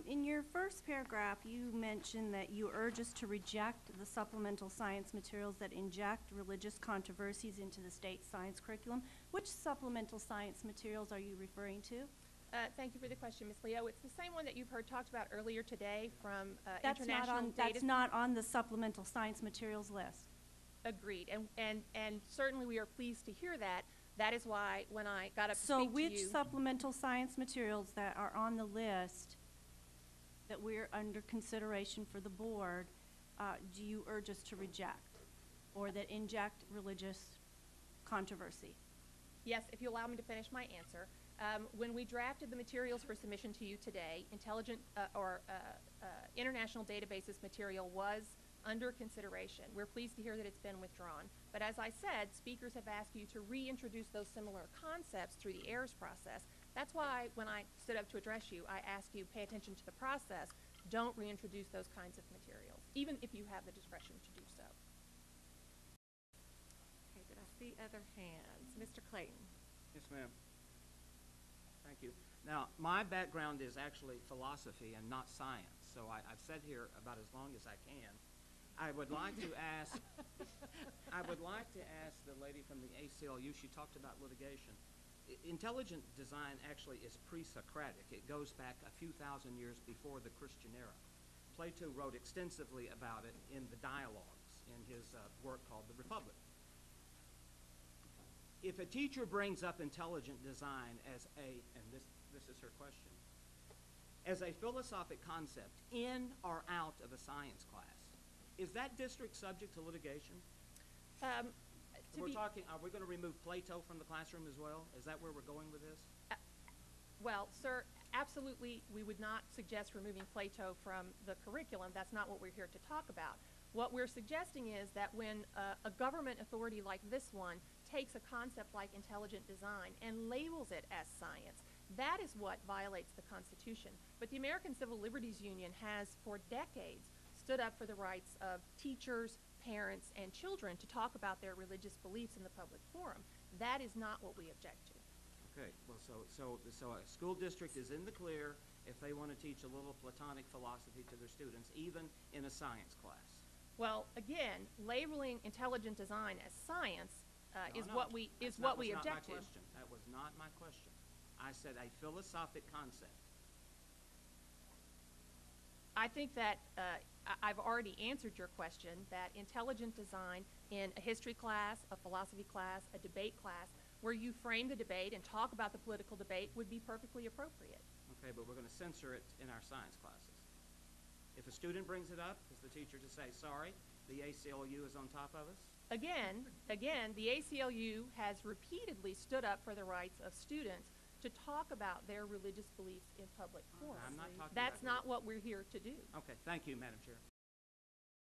In your first paragraph, you mentioned that you urge us to reject the supplemental science materials that inject religious controversies into the state science curriculum. Which supplemental science materials are you referring to? Thank you for the question, Ms. Leo. It's the same one that you've heard talked about earlier today from That's international data. That's not on the supplemental science materials list. Agreed, and certainly we are pleased to hear that. That is why when I got up to speak to you. So which supplemental science materials that are on the list that we're under consideration for the board do you urge us to reject or that inject religious controversy? Yes, if you allow me to finish my answer. When we drafted the materials for submission to you today, international databases material was under consideration. We're pleased to hear that it's been withdrawn. But as I said, speakers have asked you to reintroduce those similar concepts through the errors process. That's why when I stood up to address you, I asked you pay attention to the process. Don't reintroduce those kinds of materials, even if you have the discretion to do so. Okay, did I see other hands? Mr. Clayton. Yes, ma'am. Thank you. Now, my background is actually philosophy and not science, so I've sat here about as long as I can. I would like to ask the lady from the ACLU, she talked about litigation. Intelligent design actually is pre-Socratic. It goes back a few thousand years before the Christian era. Plato wrote extensively about it in the Dialogues in his work called The Republic. If a teacher brings up intelligent design as and this is her question, as a philosophic concept in or out of a science class, is that district subject to litigation? Are we going to remove Plato from the classroom as well? Is that where we're going with this? Well, sir, absolutely we would not suggest removing Plato from the curriculum. That's not what we're here to talk about. What we're suggesting is that when a government authority like this one takes a concept like intelligent design and labels it as science, that is what violates the Constitution. But the American Civil Liberties Union has for decades stood up for the rights of teachers, parents, and children to talk about their religious beliefs in the public forum. That is not what we object to. Okay, well, so a school district is in the clear if they want to teach a little Platonic philosophy to their students, even in a science class. Well, again, labeling intelligent design as science is what we object to. That was not my question. I said a philosophic concept. I think that I've already answered your question, that intelligent design in a history class, a philosophy class, a debate class, where you frame the debate and talk about the political debate would be perfectly appropriate. Okay, but we're going to censor it in our science classes. If a student brings it up, is the teacher to say, sorry, the ACLU is on top of us? Again, the ACLU has repeatedly stood up for the rights of students to talk about their religious beliefs in public forums. I'm not talking That's about not what we're here to do. Okay, thank you, Madam Chair.